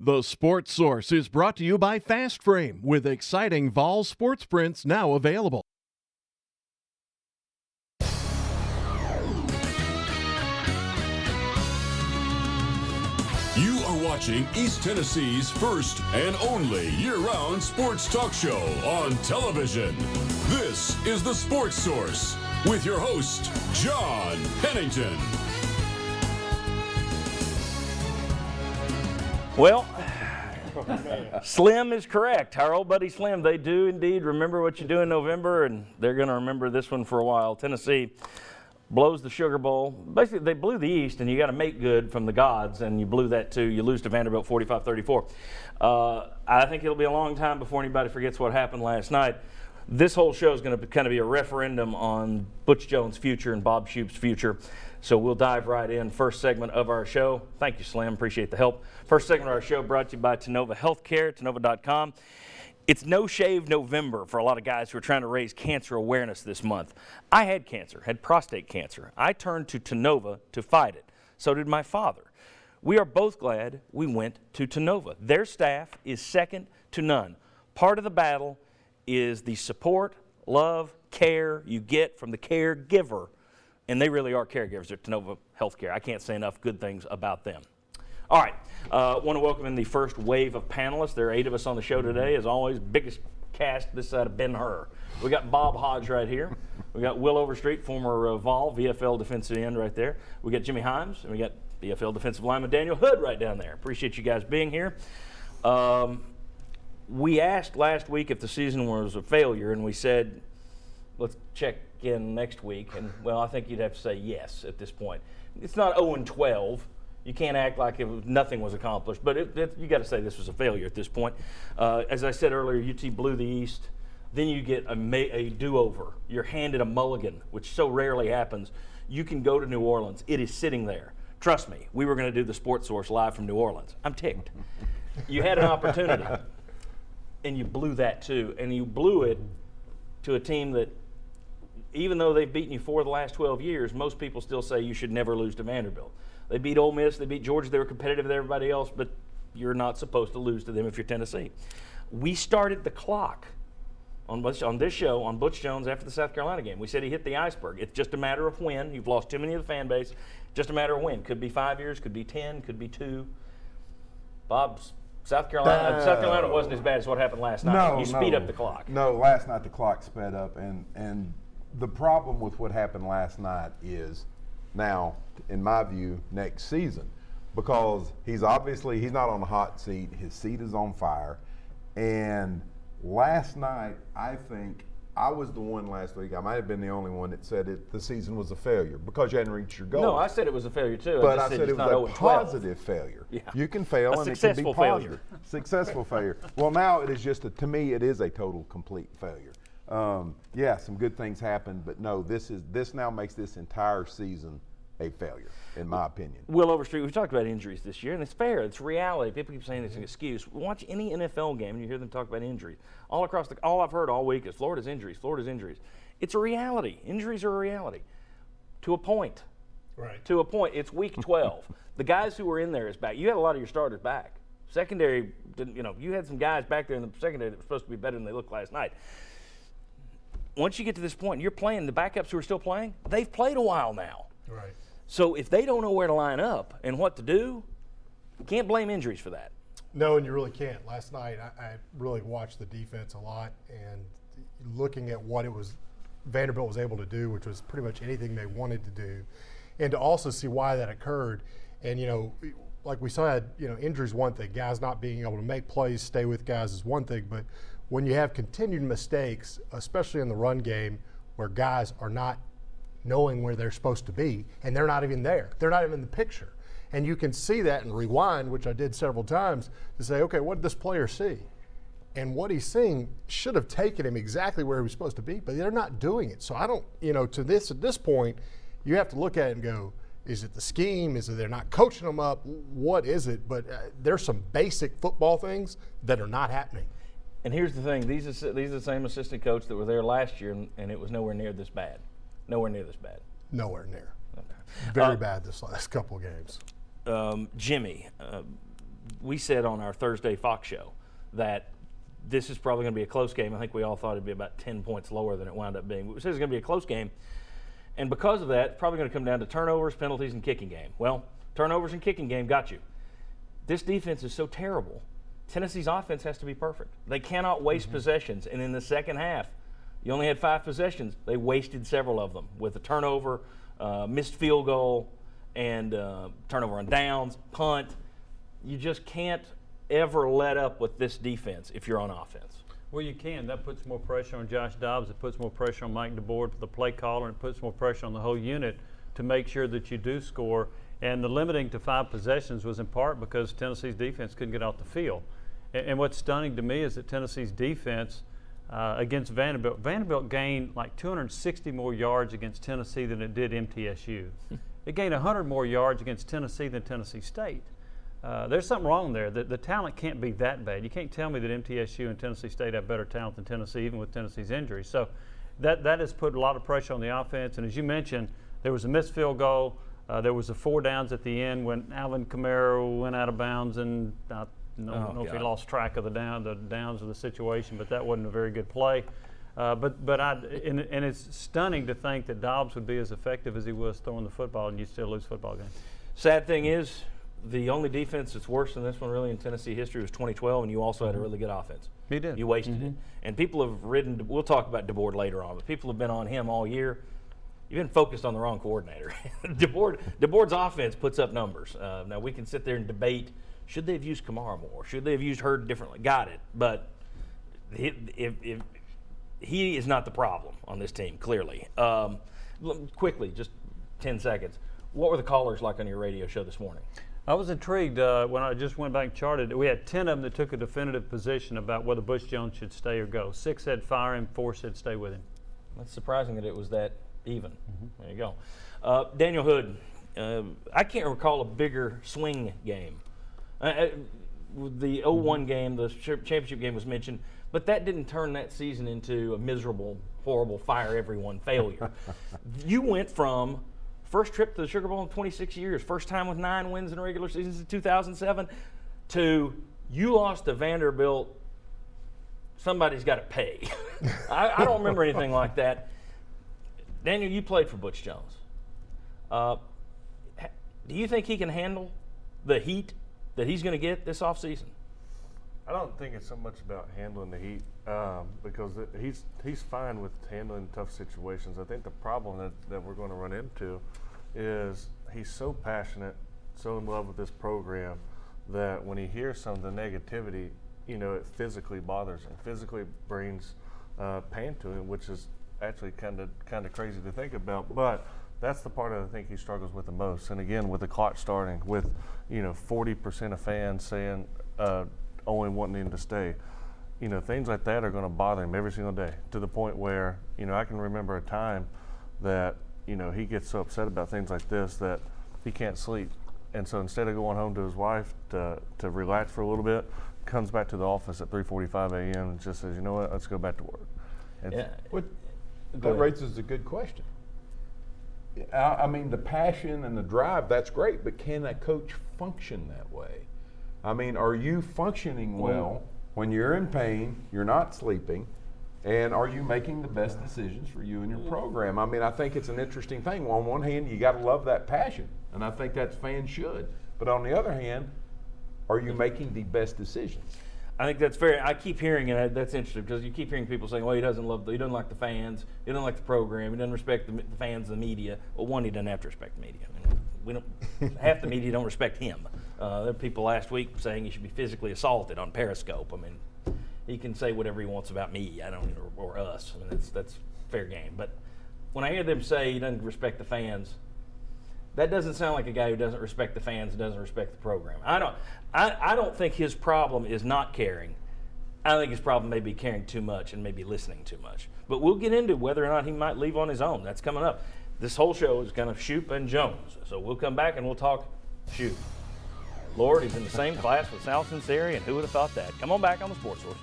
The Sports Source is brought to you by Fast Frame, with exciting Vol sports prints now available. You are watching East Tennessee's first and only year-round sports talk show on television. This is The Sports Source with your host, John Pennington. Well, Slim is correct. Our old buddy Slim, they do indeed remember what you do in November, and they're going to remember this one for a while. Tennessee blows the Sugar Bowl. Basically, they blew the East, and you got to make good from the gods, and you blew that too. You lose to Vanderbilt 45-34. I think it'll be a long time before anybody forgets what happened last night. This whole show is going to kind of be a referendum on Butch Jones' future and Bob Shoop's future. So we'll dive right in. First segment of our show. Thank you, Slim. Appreciate the help. First segment of our show brought to you by Tennova Healthcare, Tennova.com. It's No Shave November for a lot of guys who are trying to raise cancer awareness this month. I had cancer, had prostate cancer. I turned to Tennova to fight it. So did my father. We are both glad we went to Tennova. Their staff is second to none. Part of the battle is the support, love, care you get from the caregiver. And they really are caregivers at Tennova Healthcare. I can't say enough good things about them. All right, want to welcome in the first wave of panelists. There are 8 of us on the show today. As always, biggest cast this side of Ben-Hur. We got Bob Hodge right here. We got Will Overstreet, former Vol, VFL defensive end right there. We got Jimmy Himes, and we got VFL defensive lineman Daniel Hood right down there. Appreciate you guys being here. We asked last week if the season was a failure, and we said, let's check in next week. And, well, I think you'd have to say yes at this point. It's not 0-12. You can't act like nothing was accomplished, but you got to say this was a failure at this point. As I said earlier, UT blew the East. Then you get a do-over. You're handed a mulligan, which so rarely happens. You can go to New Orleans. It is sitting there. Trust me, we were going to do the Sports Source live from New Orleans. I'm ticked. You had an opportunity, and you blew that too. And you blew it to a team that, even though they've beaten you 4 of the last 12 years, most people still say you should never lose to Vanderbilt. They beat Ole Miss, they beat Georgia, they were competitive with everybody else, but you're not supposed to lose to them if you're Tennessee. We started the clock on this show on Butch Jones after the South Carolina game. We said he hit the iceberg. It's just a matter of when. You've lost too many of the fan base. Just a matter of when. Could be 5 years, could be 10, could be 2. Bob's South Carolina wasn't as bad as what happened last night. You speed up the clock. No, last night the clock sped up, and the problem with what happened last night is now, in my view, next season, because he's not on the hot seat. His seat is on fire. And last night, I think I was the one last week, I might have been the only one that said the season was a failure because you hadn't reached your goal. No, I said it was a failure too. But I said it was a positive failure. Yeah. You can fail and it can be positive. Failure. Successful failure. Well, now it is to me, it is a total, complete failure. Yeah, some good things happened, but no, this now makes this entire season a failure, in my opinion. Will Overstreet, we've talked about injuries this year, and it's fair. It's reality. People keep saying it's an excuse. Watch any NFL game, and you hear them talk about injuries. All I've heard all week is Florida's injuries. It's a reality. Injuries are a reality. To a point. Right. To a point. It's week 12. The guys who were in there is back. You had a lot of your starters back. Secondary, you had some guys back there in the secondary that were supposed to be better than they looked last night. Once you get to this point, you're playing, the backups who are still playing, they've played a while now. Right. So if they don't know where to line up and what to do, you can't blame injuries for that. No, and you really can't. Last night, I really watched the defense a lot, and looking at what Vanderbilt was able to do, which was pretty much anything they wanted to do, and to also see why that occurred. And, like we said, injuries one thing. Guys not being able to make plays, stay with guys is one thing, but when you have continued mistakes, especially in the run game, where guys are not knowing where they're supposed to be, and they're not even there. They're not even in the picture. And you can see that and rewind, which I did several times, to say, okay, what did this player see? And what he's seeing should have taken him exactly where he was supposed to be, but they're not doing it. So I don't, at this point, you have to look at it and go, is it the scheme? Is it they're not coaching them up? What is it? But there's some basic football things that are not happening. And here's the thing. These are the same assistant coach that were there last year, and it was nowhere near this bad. Nowhere near this bad. Nowhere near. Okay. Very bad this last couple of games. Jimmy, we said on our Thursday Fox show that this is probably going to be a close game. I think we all thought it'd be about 10 points lower than it wound up being. We said it's going to be a close game. And because of that, it's probably going to come down to turnovers, penalties, and kicking game. Well, turnovers and kicking game got you. This defense is so terrible. Tennessee's offense has to be perfect. They cannot waste possessions. And in the second half, you only had 5 possessions. They wasted several of them with a turnover, missed field goal, and turnover on downs, punt. You just can't ever let up with this defense if you're on offense. Well, you can. That puts more pressure on Josh Dobbs. It puts more pressure on Mike DeBoer, the play caller, and it puts more pressure on the whole unit to make sure that you do score. And the limiting to 5 possessions was in part because Tennessee's defense couldn't get off the field. And what's stunning to me is that Tennessee's defense against Vanderbilt gained like 260 more yards against Tennessee than it did MTSU. It gained 100 more yards against Tennessee than Tennessee State. There's something wrong there. The talent can't be that bad. You can't tell me that MTSU and Tennessee State have better talent than Tennessee, even with Tennessee's injuries. So that has put a lot of pressure on the offense. And as you mentioned, there was a missed field goal. There was a 4 downs at the end when Alvin Kamara went out of bounds, and I don't know if he lost track of the downs of the situation, but that wasn't a very good play. And it's stunning to think that Dobbs would be as effective as he was throwing the football, and you still lose football games. Sad thing is, the only defense that's worse than this one really in Tennessee history was 2012, and you also had a really good offense. He did. You wasted it. And people have ridden, we'll talk about DeBoer later on, but people have been on him all year. You've been focused on the wrong coordinator. DeBoer's offense puts up numbers. Now, we can sit there and debate, should they have used Kamara more? Should they have used Hurd differently? Got it. But if he is not the problem on this team, clearly. Quickly, just 10 seconds. What were the callers like on your radio show this morning? I was intrigued when I just went back and charted. We had 10 of them that took a definitive position about whether Butch Jones should stay or go. 6 said fire him, 4 said stay with him. That's surprising that it was that even. There you go. Daniel Hood, I can't recall a bigger swing game. The 0-1 game, the championship game was mentioned, but that didn't turn that season into a miserable, horrible, fire everyone failure. You went from first trip to the Sugar Bowl in 26 years, first time with 9 wins in a regular season since 2007, to you lost to Vanderbilt, somebody's got to pay. I don't remember anything like that. Daniel, you played for Butch Jones. Do you think he can handle the heat that he's going to get this offseason? I don't think it's so much about handling the heat because he's fine with handling tough situations. I think the problem that we're going to run into is he's so passionate, so in love with this program that when he hears some of the negativity, it physically bothers him, physically brings pain to him, which is actually kind of crazy to think about. But that's the part I think he struggles with the most. And again, with the clock starting, with 40% of fans saying only wanting him to stay, things like that are going to bother him every single day, to the point where I can remember a time that he gets so upset about things like this that he can't sleep. And so instead of going home to his wife to relax for a little bit, comes back to the office at 3:45 a.m. and just says, you know what, let's go back to work. And That raises a good question. I mean, the passion and the drive, that's great, but can a coach function that way? I mean, are you functioning well when you're in pain, you're not sleeping, and are you making the best decisions for you and your program? I mean, I think it's an interesting thing. On one hand, you got to love that passion, and I think that fans should. But on the other hand, are you making the best decisions? I think that's fair. I keep hearing, and that's interesting because you keep hearing people saying, "Well, he doesn't like the fans, he doesn't like the program, he doesn't respect the fans, the media." Well, one, he doesn't have to respect the media. I mean, we don't. Half the media don't respect him. There are people last week saying he should be physically assaulted on Periscope. I mean, he can say whatever he wants about me, or us. I mean, that's fair game. But when I hear them say he doesn't respect the fans, that doesn't sound like a guy who doesn't respect the fans and doesn't respect the program. I don't think his problem is not caring. I think his problem may be caring too much and maybe listening too much. But we'll get into whether or not he might leave on his own. That's coming up. This whole show is kind of Shoop and Jones. So we'll come back and we'll talk Shoop. Lord, he's in the same class with Sal Sinceri, and who would have thought that? Come on back on the Sports Source.